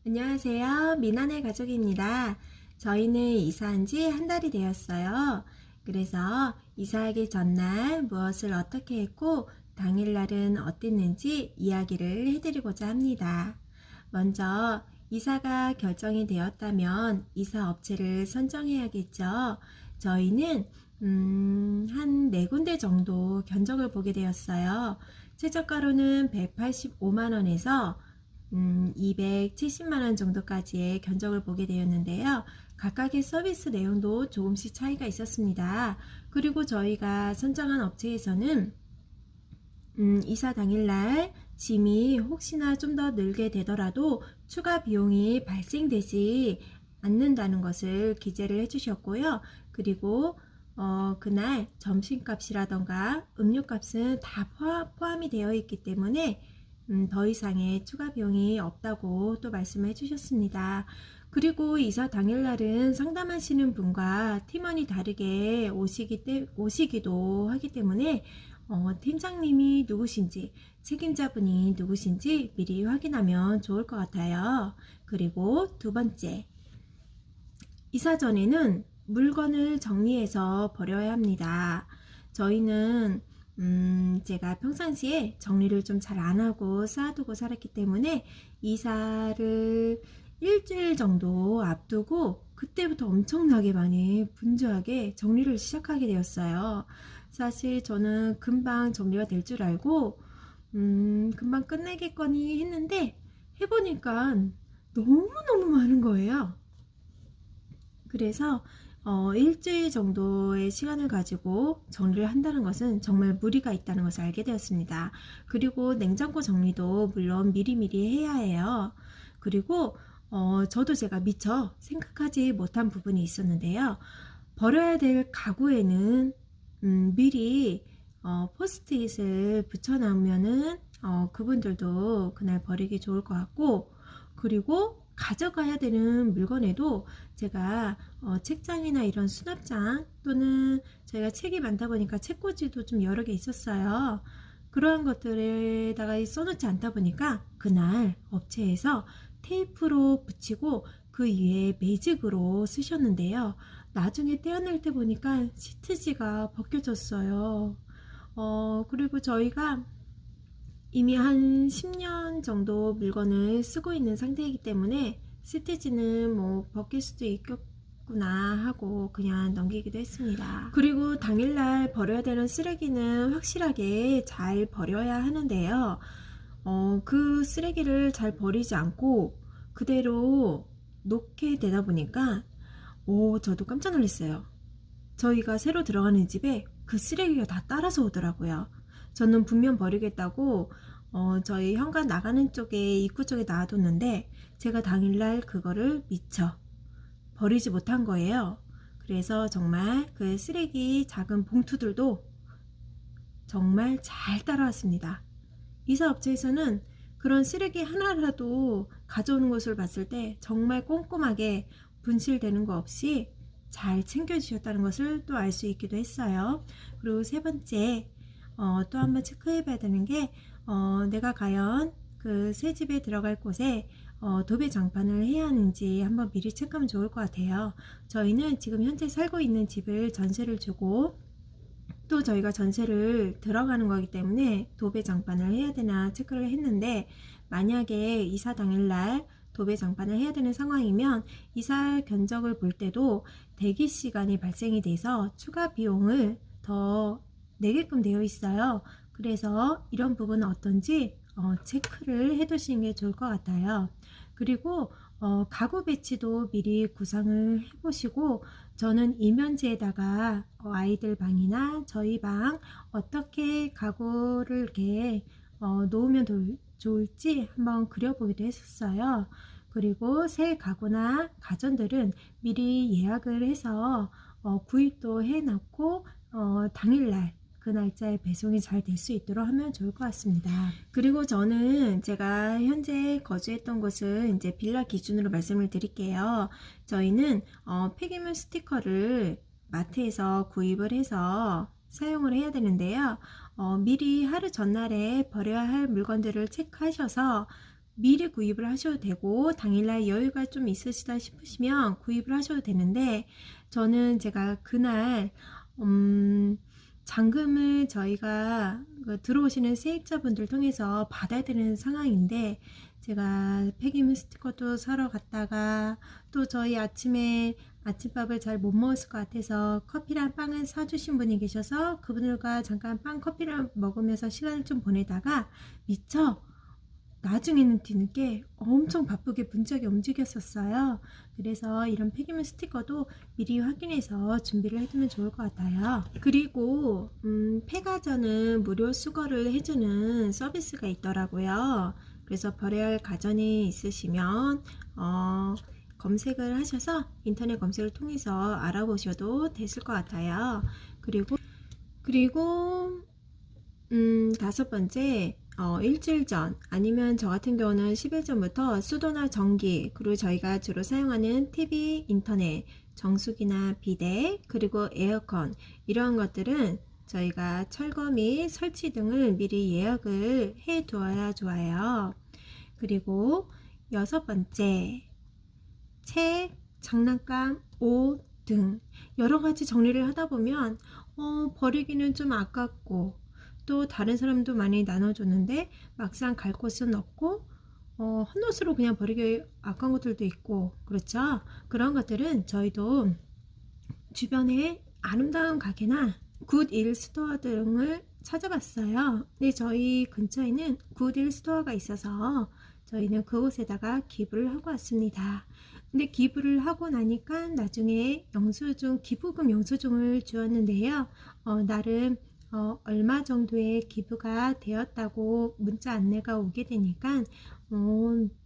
안녕하세요. 미나네 가족입니다. 저희는 이사한 지 한 달이 되었어요. 그래서 이사하기 전날 무엇을 어떻게 했고 당일날은 어땠는지 이야기를 해드리고자 합니다. 먼저 이사가 결정이 되었다면 이사 업체를 선정해야겠죠. 저희는 한 4군데 정도 견적을 보게 되었어요. 최저가로는 185만원에서 270만원 정도까지의 견적을 보게 되었는데요. 각각의 서비스 내용도 조금씩 차이가 있었습니다. 그리고 저희가 선정한 업체에서는 이사 당일날 짐이 혹시나 좀 더 늘게 되더라도 추가 비용이 발생되지 않는다는 것을 기재를 해주셨고요. 그리고 그날 점심값이라던가 음료값은 다 포함이 되어 있기 때문에 더 이상의 추가 비용이 없다고 또 말씀을 해주셨습니다. 그리고 이사 당일날은 상담하시는 분과 팀원이 다르게 오시기도 하기 때문에 팀장님이 누구신지 책임자분이 누구신지 미리 확인하면 좋을 것 같아요. 그리고 두 번째, 이사 전에는 물건을 정리해서 버려야 합니다. 저희는 제가 평상시에 정리를 좀 잘 안하고 쌓아두고 살았기 때문에 이사를 일주일 정도 앞두고 그때부터 엄청나게 많이 분주하게 정리를 시작하게 되었어요. 사실 저는 금방 정리가 될 줄 알고 금방 끝내겠거니 했는데 해보니까 너무너무 많은 거예요. 그래서 일주일 정도의 시간을 가지고 정리를 한다는 것은 정말 무리가 있다는 것을 알게 되었습니다. 그리고 냉장고 정리도 물론 미리미리 해야 해요. 그리고 저도 제가 미처 생각하지 못한 부분이 있었는데요. 버려야 될 가구에는 미리 포스트잇을 붙여놓으면은 그분들도 그날 버리기 좋을 것 같고, 그리고 가져가야 되는 물건에도 제가 책장이나 이런 수납장 또는 저희가 책이 많다 보니까 책꽂이도 좀 여러 개 있었어요. 그러한 것들에다가 써놓지 않다 보니까 그날 업체에서 테이프로 붙이고 그 위에 매직으로 쓰셨는데요. 나중에 떼어낼 때 보니까 시트지가 벗겨졌어요. 그리고 저희가 이미 한 10년 정도 물건을 쓰고 있는 상태이기 때문에 시트지는 뭐 벗길 수도 있겠구나 하고 그냥 넘기기도 했습니다. 그리고 당일날 버려야 되는 쓰레기는 확실하게 잘 버려야 하는데요. 그 쓰레기를 잘 버리지 않고 그대로 놓게 되다 보니까 저도 깜짝 놀랐어요. 저희가 새로 들어가는 집에 그 쓰레기가 다 따라서 오더라고요. 저는 분명 버리겠다고 저희 현관 나가는 쪽에 입구 쪽에 놔뒀는데 제가 당일날 그거를 미처 버리지 못한 거예요. 그래서 정말 그 쓰레기 작은 봉투들도 정말 잘 따라왔습니다. 이사업체에서는 그런 쓰레기 하나라도 가져오는 것을 봤을 때 정말 꼼꼼하게 분실되는 거 없이 잘 챙겨주셨다는 것을 또 알 수 있기도 했어요. 그리고 세 번째, 또 한번 체크해 봐야 되는 게 내가 과연 그 새 집에 들어갈 곳에 도배 장판을 해야 하는지 한번 미리 체크하면 좋을 것 같아요. 저희는 지금 현재 살고 있는 집을 전세를 주고 또 저희가 전세를 들어가는 거기 때문에 도배 장판을 해야 되나 체크를 했는데, 만약에 이사 당일날 도배 장판을 해야 되는 상황이면 이사 견적을 볼 때도 대기 시간이 발생이 돼서 추가 비용을 더 내게끔 되어 있어요. 그래서 이런 부분은 어떤지 체크를 해 두시는 게 좋을 것 같아요. 그리고 가구 배치도 미리 구상을 해 보시고, 저는 이면지에다가 아이들 방이나 저희 방 어떻게 가구를 이렇게 놓으면 좋을지 한번 그려보기도 했었어요. 그리고 새 가구나 가전들은 미리 예약을 해서 구입도 해놓고 당일날 그 날짜에 배송이 잘 될 수 있도록 하면 좋을 것 같습니다. 그리고 저는 제가 현재 거주했던 곳은 이제 빌라 기준으로 말씀을 드릴게요. 저희는 폐기물 스티커를 마트에서 구입을 해서 사용을 해야 되는데요. 미리 하루 전날에 버려야 할 물건들을 체크하셔서 미리 구입을 하셔도 되고 당일날 여유가 좀 있으시다 싶으시면 구입을 하셔도 되는데, 저는 제가 그날 잔금을 저희가 들어오시는 세입자분들 통해서 받아야 되는 상황인데, 제가 폐기물 스티커도 사러 갔다가 또 저희 아침에 아침밥을 잘 못 먹었을 것 같아서 커피랑 빵을 사주신 분이 계셔서 그분들과 잠깐 빵 커피를 먹으면서 시간을 좀 보내다가 미처 나중에는 뒤늦게 엄청 바쁘게 문짝이 움직였었어요. 그래서 이런 폐기물 스티커도 미리 확인해서 준비를 해두면 좋을 것 같아요. 그리고 폐가전은 무료 수거를 해주는 서비스가 있더라고요. 그래서 버려야 할 가전이 있으시면 검색을 하셔서 인터넷 검색을 통해서 알아보셔도 되실 것 같아요. 그리고 다섯 번째, 일주일 전 아니면 저 같은 경우는 10일 전부터 수도나 전기, 그리고 저희가 주로 사용하는 TV, 인터넷, 정수기나 비데, 그리고 에어컨, 이러한 것들은 저희가 철거 및 설치 등을 미리 예약을 해 두어야 좋아요. 그리고 여섯 번째, 책, 장난감, 옷 등 여러 가지 정리를 하다 보면 버리기는 좀 아깝고, 또 다른 사람도 많이 나눠줬는데 막상 갈 곳은 없고 헛것으로 그냥 버리기 아까운 것들도 있고, 그렇죠? 그런 것들은 저희도 주변에 아름다운 가게나 굿일 스토어 등을 찾아봤어요. 근데 저희 근처에는 굿일 스토어가 있어서 저희는 그곳에다가 기부를 하고 왔습니다. 근데 기부를 하고 나니까 나중에 영수증, 기부금 영수증을 주었는데요. 나름 얼마 정도의 기부가 되었다고 문자 안내가 오게 되니까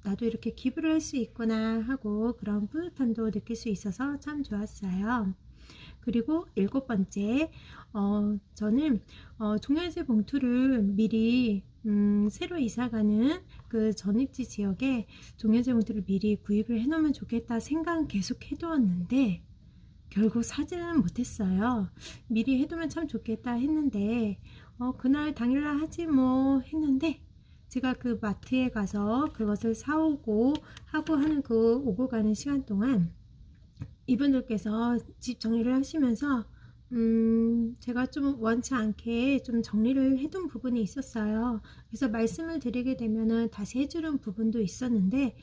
나도 이렇게 기부를 할 수 있구나 하고 그런 뿌듯함도 느낄 수 있어서 참 좋았어요. 그리고 일곱 번째, 저는 종량제 봉투를 미리 새로 이사가는 그 전입지 지역에 종량제 봉투를 미리 구입을 해놓으면 좋겠다 생각은 계속 해두었는데 결국 사지는 못했어요. 미리 해두면 참 좋겠다 했는데 그날 당일날 하지 뭐 했는데, 제가 그 마트에 가서 그것을 사오고 하고 하는 그 오고 가는 시간 동안 이분들께서 집 정리를 하시면서 제가 좀 원치 않게 좀 정리를 해둔 부분이 있었어요. 그래서 말씀을 드리게 되면은 다시 해주는 부분도 있었는데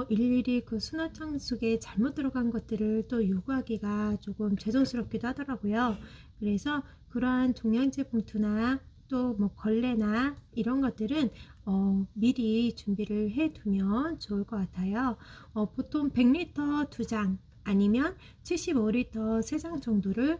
일일이 그 수납장 속에 잘못 들어간 것들을 또 요구하기가 조금 죄송스럽기도 하더라고요. 그래서 그러한 종량제 봉투나 또 뭐 걸레나 이런 것들은 미리 준비를 해두면 좋을 것 같아요. 보통 100리터 2장 아니면 75리터 3장 정도를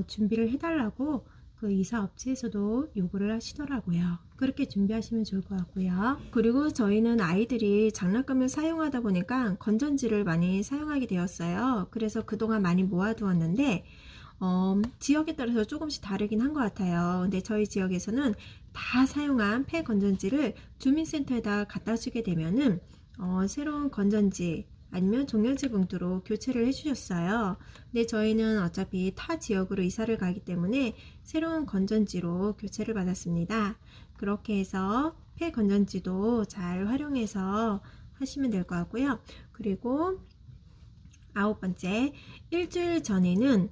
준비를 해달라고 그 이사업체에서도 요구를 하시더라고요. 그렇게 준비하시면 좋을 것 같고요. 그리고 저희는 아이들이 장난감을 사용하다 보니까 건전지를 많이 사용하게 되었어요. 그래서 그동안 많이 모아두었는데 지역에 따라서 조금씩 다르긴 한 것 같아요. 근데 저희 지역에서는 다 사용한 폐 건전지를 주민센터에다 갖다 주게 되면은 새로운 건전지 아니면 종량제 봉투로 교체를 해주셨어요. 근데 저희는 어차피 타 지역으로 이사를 가기 때문에 새로운 건전지로 교체를 받았습니다. 그렇게 해서 폐 건전지도 잘 활용해서 하시면 될 것 같고요. 그리고 아홉 번째, 일주일 전에는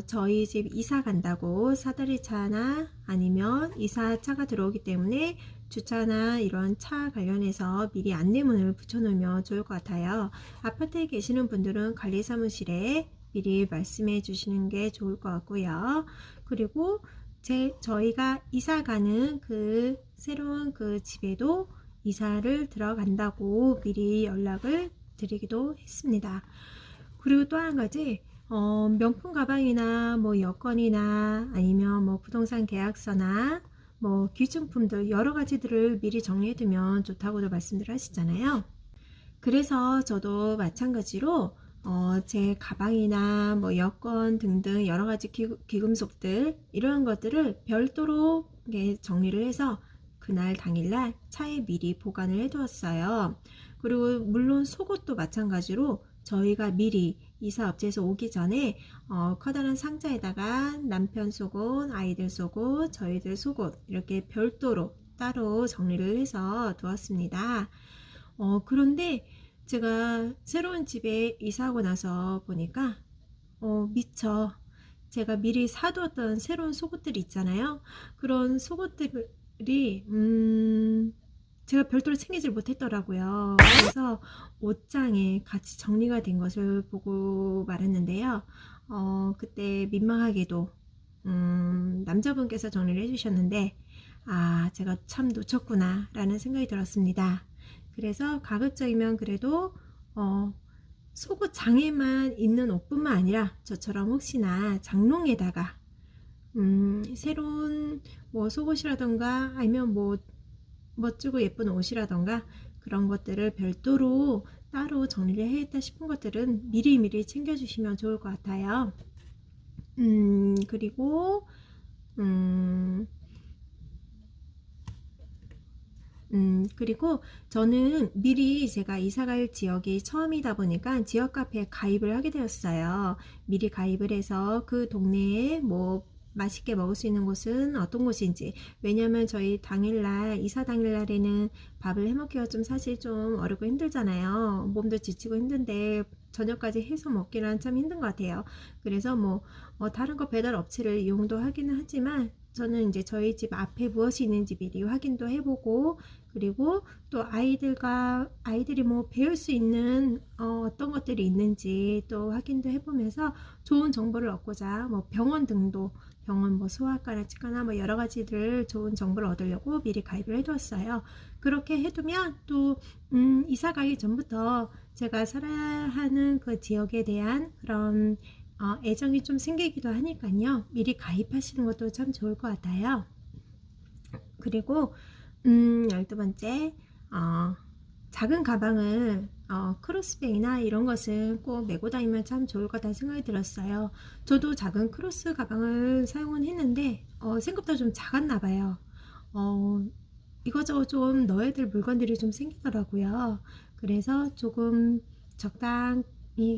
저희 집 이사 간다고 사다리 차나 아니면 이사차가 들어오기 때문에 주차나 이런 차 관련해서 미리 안내문을 붙여놓으면 좋을 것 같아요. 아파트에 계시는 분들은 관리사무실에 미리 말씀해 주시는 게 좋을 것 같고요. 그리고 저희가 이사 가는 그 새로운 그 집에도 이사를 들어간다고 미리 연락을 드리기도 했습니다. 그리고 또 한 가지, 명품 가방이나 뭐 여권이나 아니면 뭐 부동산 계약서나 뭐 귀중품들 여러 가지들을 미리 정리해두면 좋다고도 말씀들 하시잖아요. 그래서 저도 마찬가지로 제 가방이나 뭐 여권 등등 여러 가지 귀금속들 이런 것들을 별도로 정리를 해서 그날 당일날 차에 미리 보관을 해두었어요. 그리고 물론 속옷도 마찬가지로 저희가 미리 이사업체에서 오기 전에 커다란 상자에다가 남편 속옷, 아이들 속옷, 저희들 속옷 이렇게 별도로 따로 정리를 해서 두었습니다. 그런데 제가 새로운 집에 이사하고 나서 보니까 미처 제가 미리 사두었던 새로운 속옷들이 있잖아요. 그런 속옷들이 제가 별도로 챙기질 못했더라고요. 그래서 옷장에 같이 정리가 된 것을 보고 말았는데요. 그때 민망하게도 남자분께서 정리를 해주셨는데, 아, 제가 참 놓쳤구나 라는 생각이 들었습니다. 그래서 가급적이면 그래도 속옷 장에만 있는 옷뿐만 아니라 저처럼 혹시나 장롱에다가 새로운 뭐 속옷이라던가 아니면 뭐 멋지고 예쁜 옷이라던가 그런 것들을 별도로 따로 정리를 해야겠다 싶은 것들은 미리미리 챙겨주시면 좋을 것 같아요. 그리고 그리고 저는 미리 제가 이사갈 지역이 처음이다 보니까 지역 카페에 가입을 하게 되었어요. 미리 가입을 해서 그 동네에 뭐 맛있게 먹을 수 있는 곳은 어떤 곳인지, 왜냐면 저희 당일날 이사 당일날에는 밥을 해먹기가 좀 사실 좀 어렵고 힘들잖아요. 몸도 지치고 힘든데 저녁까지 해서 먹기는 참 힘든 것 같아요. 그래서 뭐 다른 거 배달 업체를 이용도 하기는 하지만 저는 이제 저희 집 앞에 무엇이 있는지 미리 확인도 해보고, 그리고 또 아이들이 뭐 배울 수 있는 어떤 것들이 있는지 또 확인도 해보면서 좋은 정보를 얻고자 뭐 병원 뭐 소아과나 치과나 뭐 여러 가지들 좋은 정보를 얻으려고 미리 가입을 해두었어요. 그렇게 해두면 또 이사 가기 전부터 제가 살아야 하는 그 지역에 대한 그런 애정이 좀 생기기도 하니까요. 미리 가입하시는 것도 참 좋을 것 같아요. 그리고 12번째, 작은 가방을 크로스백이나 이런 것은 꼭 메고 다니면 참 좋을 것 같다는 생각이 들었어요. 저도 작은 크로스 가방을 사용은 했는데 생각보다 좀 작았나 봐요. 이거저거 좀 넣어야 될 물건들이 좀 생기더라고요. 그래서 조금 적당히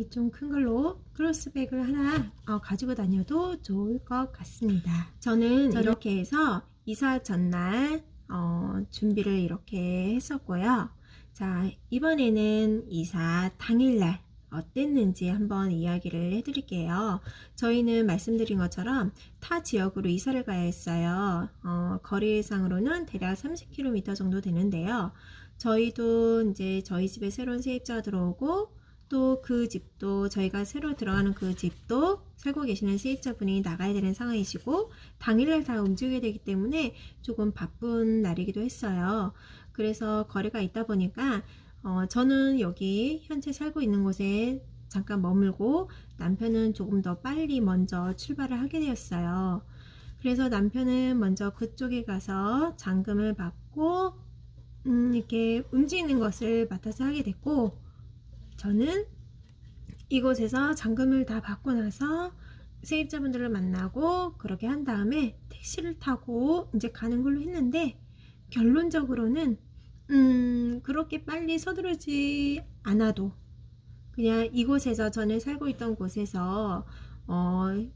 좀 큰 걸로 크로스백을 하나 가지고 다녀도 좋을 것 같습니다. 저는 이렇게 해서 이사 전날 준비를 이렇게 했었고요. 자, 이번에는 이사 당일날 어땠는지 한번 이야기를 해드릴게요. 저희는 말씀드린 것처럼 타 지역으로 이사를 가야 했어요. 거리상으로는 대략 30km 정도 되는데요. 저희도 이제 저희 집에 새로운 세입자가 들어오고, 또 그 집도 저희가 새로 들어가는 그 집도 살고 계시는 세입자분이 나가야 되는 상황이시고, 당일날 다 움직이게 되기 때문에 조금 바쁜 날이기도 했어요. 그래서 거리가 있다 보니까 저는 여기 현재 살고 있는 곳에 잠깐 머물고 남편은 조금 더 빨리 먼저 출발을 하게 되었어요. 그래서 남편은 먼저 그쪽에 가서 잠금을 받고 이렇게 움직이는 것을 맡아서 하게 됐고, 저는 이곳에서 잠금을 다 받고 나서 세입자분들을 만나고 그렇게 한 다음에 택시를 타고 이제 가는 걸로 했는데, 결론적으로는 그렇게 빨리 서두르지 않아도 그냥 이곳에서 전에 살고 있던 곳에서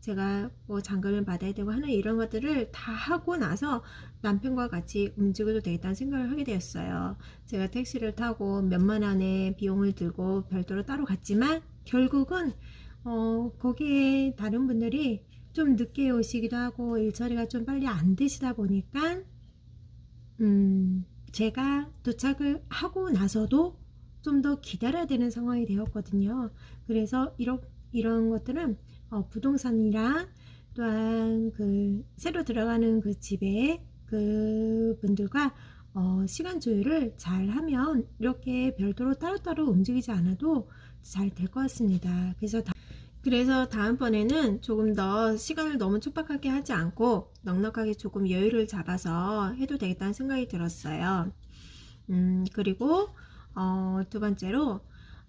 제가 뭐 잔금을 받아야 되고 하는 이런 것들을 다 하고 나서 남편과 같이 움직여도 되겠다는 생각을 하게 되었어요. 제가 택시를 타고 몇만 원의 비용을 들고 별도로 따로 갔지만 결국은 거기에 다른 분들이 좀 늦게 오시기도 하고 일처리가 좀 빨리 안 되시다 보니까 제가 도착을 하고 나서도 좀 더 기다려야 되는 상황이 되었거든요. 그래서 이런 것들은 부동산이랑 또한 그 새로 들어가는 그 집에 그 분들과 시간 조율을 잘 하면 이렇게 별도로 따로따로 움직이지 않아도 잘 될 것 같습니다. 그래서 다음번에는 조금 더 시간을 너무 촉박하게 하지 않고 넉넉하게 조금 여유를 잡아서 해도 되겠다는 생각이 들었어요. 그리고 두 번째로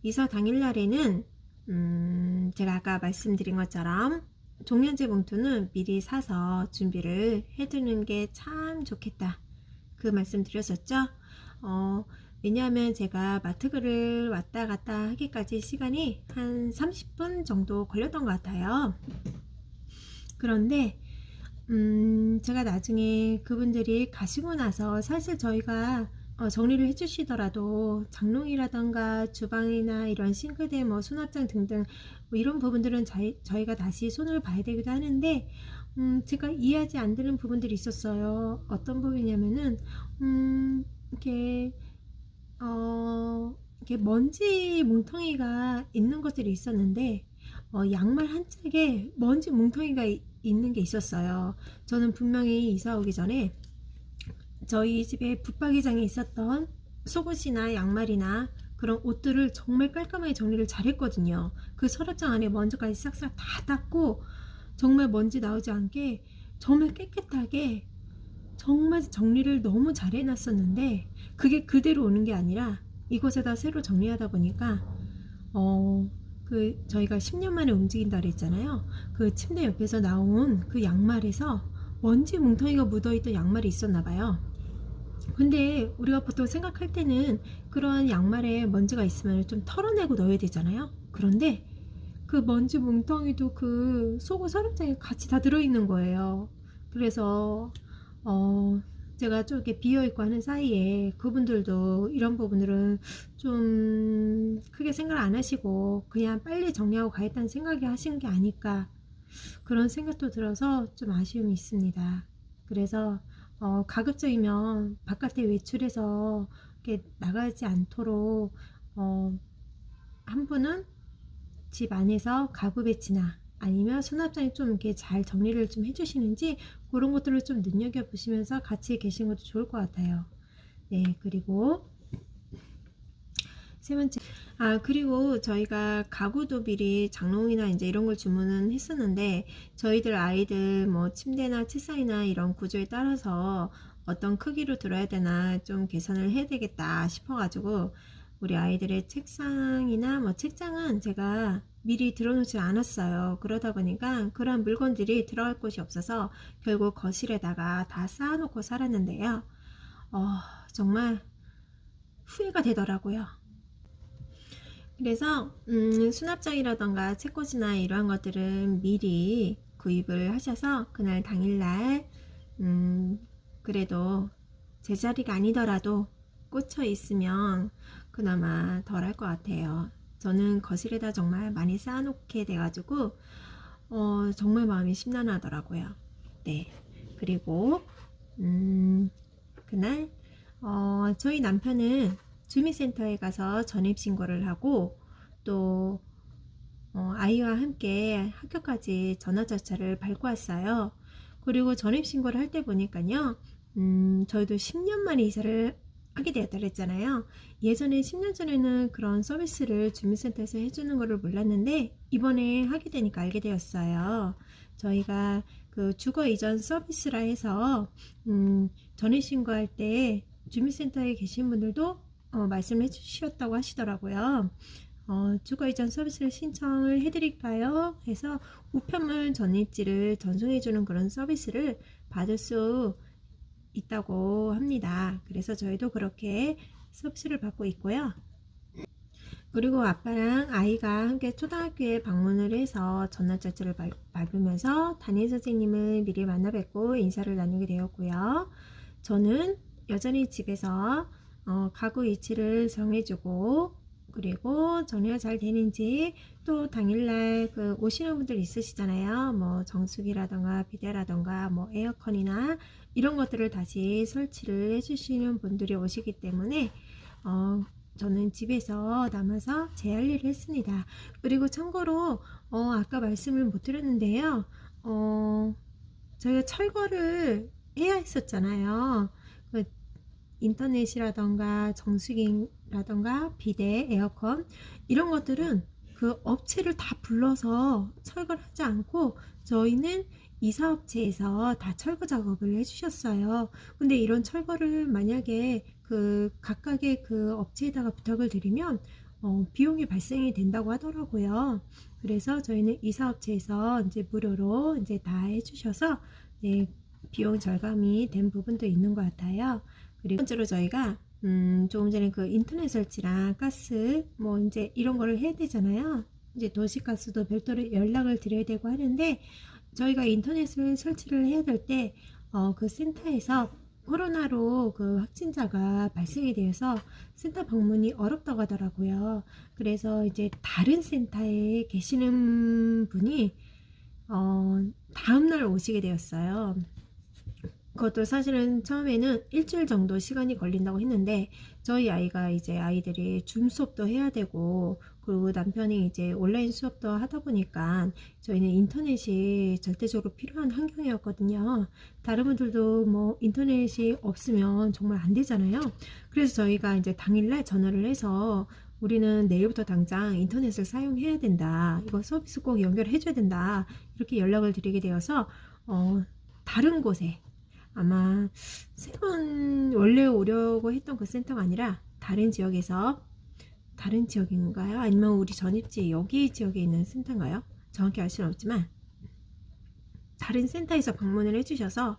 이사 당일날에는 제가 아까 말씀드린 것처럼 종량제 봉투는 미리 사서 준비를 해두는 게 참 좋겠다, 그 말씀 드렸었죠. 왜냐하면 제가 마트를 왔다 갔다 하기까지 시간이 한 30분 정도 걸렸던 것 같아요. 그런데 제가 나중에 그분들이 가시고 나서 사실 저희가 정리를 해주시더라도 장롱이라던가 주방이나 이런 싱크대, 뭐 수납장 등등 뭐 이런 부분들은 저희가 다시 손을 봐야 되기도 하는데, 제가 이해하지 안 되는 부분들이 있었어요. 어떤 부분이냐면은 이렇게 이렇게 먼지 뭉텅이가 있는 것들이 있었는데, 양말 한 짝에 먼지 뭉텅이가 있는 게 있었어요. 저는 분명히 이사 오기 전에 저희 집에 붙박이장에 있었던 속옷이나 양말이나 그런 옷들을 정말 깔끔하게 정리를 잘 했거든요. 그 서랍장 안에 먼지까지 싹싹 다 닦고 정말 먼지 나오지 않게 정말 깨끗하게 정말 정리를 너무 잘 해놨었는데, 그게 그대로 오는 게 아니라 이곳에다 새로 정리하다 보니까 저희가 10년 만에 움직인다 그랬잖아요. 그 침대 옆에서 나온 그 양말에서 먼지 뭉텅이가 묻어있던 양말이 있었나 봐요. 근데 우리가 보통 생각할 때는 그런 양말에 먼지가 있으면 좀 털어내고 넣어야 되잖아요. 그런데 그 먼지 뭉텅이도 그 속옷 서랍장에 같이 다 들어있는 거예요. 그래서 제가 좀 이렇게 비어있고 하는 사이에 그분들도 이런 부분들은 좀 크게 생각 안 하시고 그냥 빨리 정리하고 가겠다는 생각이 하신 게 아닐까, 그런 생각도 들어서 좀 아쉬움이 있습니다. 그래서 가급적이면 바깥에 외출해서 이렇게 나가지 않도록 한 분은 집 안에서 가구 배치나 아니면 수납장에 좀 이렇게 잘 정리를 좀 해주시는지, 그런 것들을 좀 눈여겨보시면서 같이 계신 것도 좋을 것 같아요. 네, 그리고 세 번째, 그리고 저희가 가구도 미리 장롱이나 이제 이런 걸 주문은 했었는데, 저희들 아이들 뭐 침대나 책상이나 이런 구조에 따라서 어떤 크기로 들어야 되나 좀 계산을 해야 되겠다 싶어가지고, 우리 아이들의 책상이나 뭐 책장은 제가 미리 들어놓지 않았어요. 그러다 보니까 그런 물건들이 들어갈 곳이 없어서 결국 거실에다가 다 쌓아놓고 살았는데요. 정말 후회가 되더라고요. 그래서 수납장이라던가 책꽂이나 이러한 것들은 미리 구입을 하셔서 그날 당일날 그래도 제자리가 아니더라도 꽂혀 있으면 그나마 덜 할 것 같아요. 저는 거실에다 정말 많이 쌓아놓게 돼가지고 정말 마음이 심란하더라고요. 네, 그리고 그날 저희 남편은 주민센터에 가서 전입신고를 하고, 또 아이와 함께 학교까지 전화절차를 밟고 왔어요. 그리고 전입신고를 할 때 보니까요, 저희도 10년 만에 이사를 하게 되었다 그랬잖아요. 예전에 10년 전에는 그런 서비스를 주민센터에서 해주는 거를 몰랐는데, 이번에 하게 되니까 알게 되었어요. 저희가 그 주거 이전 서비스라 해서 전입신고할 때 주민센터에 계신 분들도 말씀해 주셨다고 하시더라고요. 주거 이전 서비스를 신청을 해드릴까요? 해서 우편물 전입지를 전송해 주는 그런 서비스를 받을 수 있다고 합니다. 그래서 저희도 그렇게 서비스를 받고 있고요. 그리고 아빠랑 아이가 함께 초등학교에 방문을 해서 전화절차를 밟으면서 담임 선생님을 미리 만나 뵙고 인사를 나누게 되었고요. 저는 여전히 집에서 가구 위치를 정해주고, 그리고 정리가 잘 되는지, 또 당일날 그 오시는 분들 있으시잖아요. 뭐 정수기라던가 비데라던가 뭐 에어컨이나 이런 것들을 다시 설치를 해주시는 분들이 오시기 때문에 저는 집에서 남아서 제 할 일을 했습니다. 그리고 참고로 아까 말씀을 못 드렸는데요. 저희가 철거를 해야 했었잖아요. 그 인터넷이라던가 정수기라던가 비데, 에어컨 이런 것들은 그 업체를 다 불러서 철거를 하지 않고 저희는 이사업체에서 다 철거 작업을 해주셨어요. 근데 이런 철거를 만약에 그 각각의 그 업체에다가 부탁을 드리면 비용이 발생이 된다고 하더라고요. 그래서 저희는 이사업체에서 이제 무료로 이제 다 해주셔서 네, 비용 절감이 된 부분도 있는 것 같아요. 그리고 번째로 저희가 조금 전에 그 인터넷 설치랑 가스 뭐 이제 이런 거를 해야 되잖아요. 이제 도시가스도 별도로 연락을 드려야 되고 하는데, 저희가 인터넷을 설치를 해야 될 때 그 센터에서 코로나로 그 확진자가 발생이 되어서 센터 방문이 어렵다고 하더라고요. 그래서 이제 다른 센터에 계시는 분이 다음날 오시게 되었어요. 그것도 사실은 처음에는 일주일 정도 시간이 걸린다고 했는데 저희 아이가 이제 아이들이 줌 수업도 해야 되고 그리고 남편이 이제 온라인 수업도 하다 보니까 저희는 인터넷이 절대적으로 필요한 환경이었거든요. 다른 분들도 뭐 인터넷이 없으면 정말 안 되잖아요. 그래서 저희가 이제 당일날 전화를 해서 우리는 내일부터 당장 인터넷을 사용해야 된다. 이거 서비스 꼭 연결해 줘야 된다. 이렇게 연락을 드리게 되어서 다른 곳에 아마 새로운 원래 오려고 했던 그 센터가 아니라 다른 지역에서 다른 지역인가요? 아니면 우리 전입지 여기 지역에 있는 센터인가요? 정확히 알 수는 없지만 다른 센터에서 방문을 해주셔서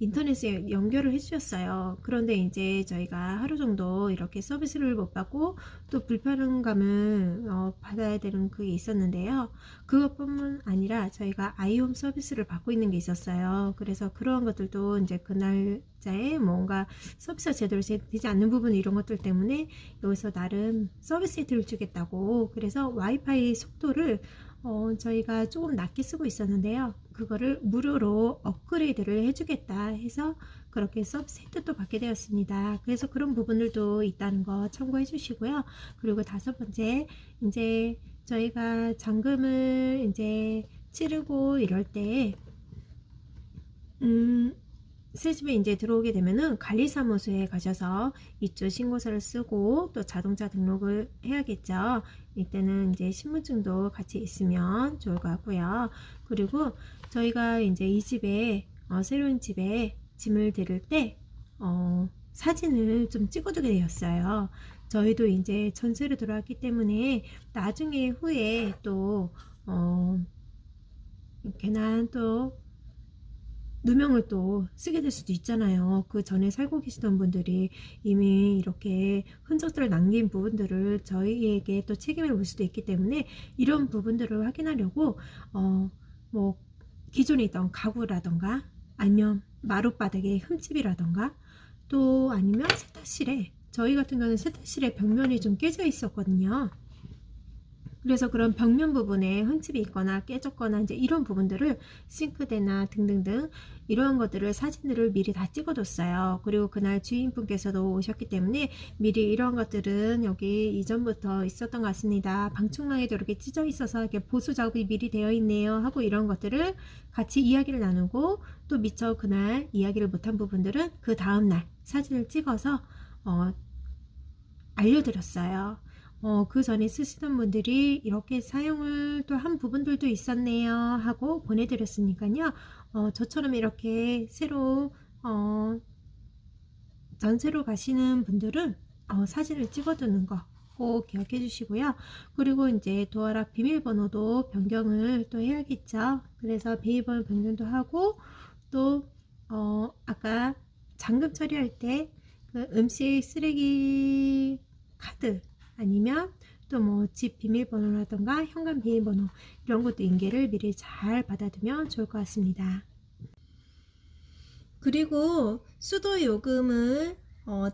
인터넷에 연결을 해주셨어요. 그런데 이제 저희가 하루 정도 이렇게 서비스를 못 받고 또 불편감을 받아야 되는 그게 있었는데요. 그것뿐만 아니라 저희가 아이홈 서비스를 받고 있는 게 있었어요. 그래서 그러한 것들도 이제 그 날짜에 뭔가 서비스가 제대로 되지 않는 부분 이런 것들 때문에 여기서 나름 서비스 혜택을 주겠다고 그래서 와이파이 속도를 저희가 조금 낮게 쓰고 있었는데요. 그거를 무료로 업그레이드를 해주겠다 해서 그렇게 서비스 혜택도 받게 되었습니다. 그래서 그런 부분들도 있다는 거 참고해 주시고요. 그리고 다섯 번째, 이제 저희가 잔금을 이제 치르고 이럴 때, 새집에 이제 들어오게 되면은 관리사무소에 가셔서 입주 신고서를 쓰고 또 자동차 등록을 해야겠죠. 이때는 이제 신분증도 같이 있으면 좋을 것 같고요. 그리고 저희가 이제 이 집에 새로운 집에 짐을 들을 때 사진을 좀 찍어두게 되었어요. 저희도 이제 전세로 들어왔기 때문에 나중에 후에 또 괜한 또 누명을 또 쓰게 될 수도 있잖아요. 그 전에 살고 계시던 분들이 이미 이렇게 흔적들을 남긴 부분들을 저희에게 또 책임을 물 수도 있기 때문에 이런 부분들을 확인하려고 뭐 기존에 있던 가구라던가 아니면 마룻바닥에 흠집이라던가 또 아니면 세탁실에 저희 같은 경우는 세탁실에 벽면이 좀 깨져 있었거든요. 그래서 그런 벽면 부분에 흠집이 있거나 깨졌거나 이제 이런 부분들을 싱크대나 등등등 이러한 것들을 사진들을 미리 다 찍어뒀어요. 그리고 그날 주인분께서도 오셨기 때문에 미리 이런 것들은 여기 이전부터 있었던 것 같습니다. 방충망에도 이렇게 찢어 있어서 이렇게 보수 작업이 미리 되어 있네요 하고 이런 것들을 같이 이야기를 나누고 또 미처 그날 이야기를 못한 부분들은 그 다음날 사진을 찍어서 알려드렸어요. 그 전에 쓰시던 분들이 이렇게 사용을 또 한 부분들도 있었네요 하고 보내드렸으니까요. 저처럼 이렇게 새로 전세로 가시는 분들은 사진을 찍어두는 거 꼭 기억해 주시고요. 그리고 이제 도어락 비밀번호도 변경을 또 해야겠죠. 그래서 비밀번호 변경도 하고 또 아까 잔금 처리할 때 그 음식 쓰레기 카드 아니면 또 뭐 집 비밀번호라던가 현관 비밀번호 이런 것도 인계를 미리 잘 받아두면 좋을 것 같습니다. 그리고 수도 요금을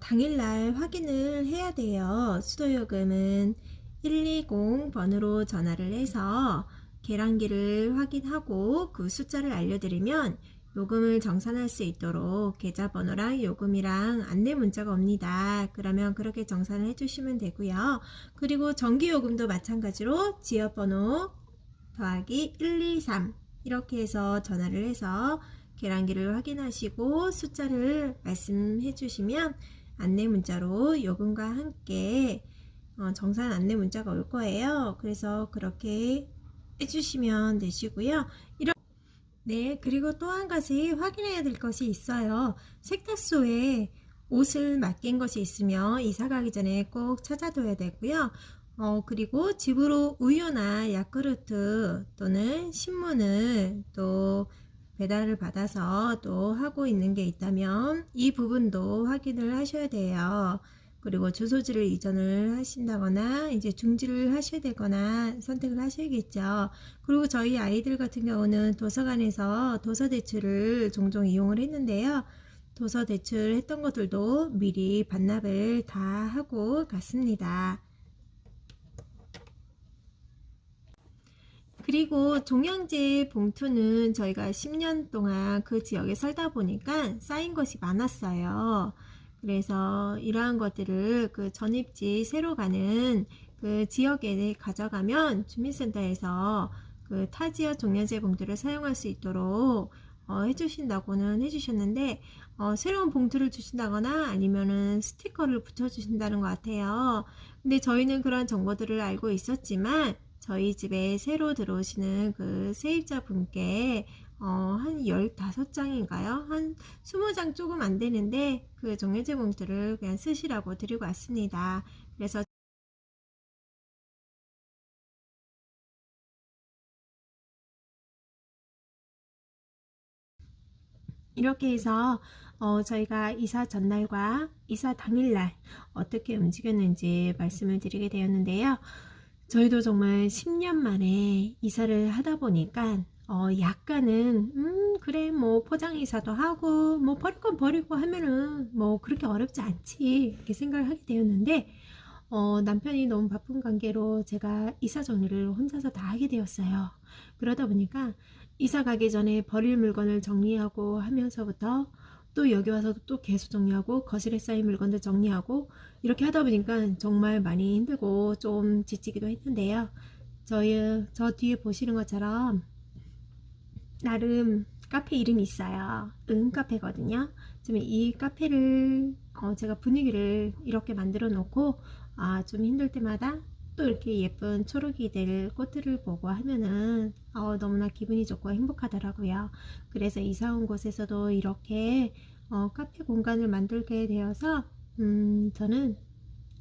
당일날 확인을 해야 돼요. 수도 요금은 120 번으로 전화를 해서 계량기를 확인하고 그 숫자를 알려드리면 요금을 정산할 수 있도록 계좌번호랑 요금이랑 안내 문자가 옵니다. 그러면 그렇게 정산을 해주시면 되고요. 그리고 전기요금도 마찬가지로 지역번호 더하기 123 이렇게 해서 전화를 해서 계량기를 확인하시고 숫자를 말씀해 주시면 안내 문자로 요금과 함께 정산 안내 문자가 올 거예요. 그래서 그렇게 해주시면 되시고요. 네, 그리고 또 한 가지 확인해야 될 것이 있어요. 세탁소에 옷을 맡긴 것이 있으면 이사 가기 전에 꼭 찾아둬야 되고요. 그리고 집으로 우유나 야쿠르트 또는 신문을 또 배달을 받아서 또 하고 있는 게 있다면 이 부분도 확인을 하셔야 돼요. 그리고 주소지를 이전을 하신다거나 이제 중지를 하셔야 되거나 선택을 하셔야겠죠. 그리고 저희 아이들 같은 경우는 도서관에서 도서 대출을 종종 이용을 했는데요. 도서 대출했던 것들도 미리 반납을 다 하고 갔습니다. 그리고 종량제 봉투는 저희가 10년 동안 그 지역에 살다 보니까 쌓인 것이 많았어요. 그래서 이러한 것들을 그 전입지 새로 가는 그 지역에 가져가면 주민센터에서 그 타 지역 종량제 봉투를 사용할 수 있도록 해주신다고는 해주셨는데, 새로운 봉투를 주신다거나 아니면은 스티커를 붙여주신다는 것 같아요. 근데 저희는 그런 정보들을 알고 있었지만 저희 집에 새로 들어오시는 그 세입자 분께 한 15장인가요? 한 20장 조금 안 되는데 그 종량제 봉투를 그냥 쓰시라고 드리고 왔습니다. 그래서 이렇게 해서 저희가 이사 전날과 이사 당일날 어떻게 움직였는지 말씀을 드리게 되었는데요. 저희도 정말 10년 만에 이사를 하다 보니까 약간은 그래 뭐 포장 이사도 하고 뭐 버릴 건 버리고 하면은 뭐 그렇게 어렵지 않지 이렇게 생각을 하게 되었는데 남편이 너무 바쁜 관계로 제가 이사 정리를 혼자서 다 하게 되었어요. 그러다 보니까 이사 가기 전에 버릴 물건을 정리하고 하면서부터 또 여기 와서 또 계속 정리하고 거실에 쌓인 물건들 정리하고 이렇게 하다 보니까 정말 많이 힘들고 좀 지치기도 했는데요. 저 뒤에 보시는 것처럼 나름 카페 이름이 있어요. 카페거든요. 지금 이 카페를 제가 분위기를 이렇게 만들어 놓고 좀 힘들 때마다 또 이렇게 예쁜 초록이들 꽃들을 보고 하면은 너무나 기분이 좋고 행복하더라고요. 그래서 이사 온 곳에서도 이렇게 카페 공간을 만들게 되어서 저는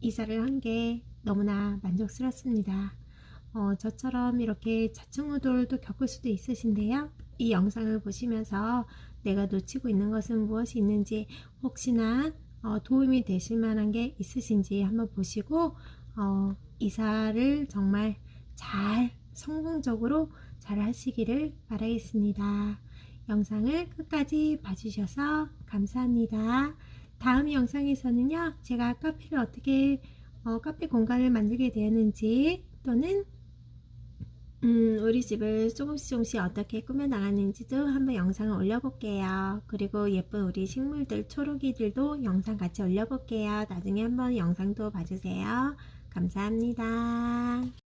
이사를 한 게 너무나 만족스럽습니다. 저처럼 이렇게 자충우돌도 겪을 수도 있으신데요. 이 영상을 보시면서 내가 놓치고 있는 것은 무엇이 있는지 혹시나 도움이 되실 만한 게 있으신지 한번 보시고 이사를 정말 잘 성공적으로 잘 하시기를 바라겠습니다. 영상을 끝까지 봐주셔서 감사합니다. 다음 영상에서는요, 제가 카페를 어떻게 카페 공간을 만들게 되었는지 또는 우리 집을 조금씩 어떻게 꾸며 나갔는지도 한번 영상을 올려볼게요. 그리고 예쁜 우리 식물들, 초록이들도 영상 같이 올려볼게요. 나중에 한번 영상도 봐주세요. 감사합니다.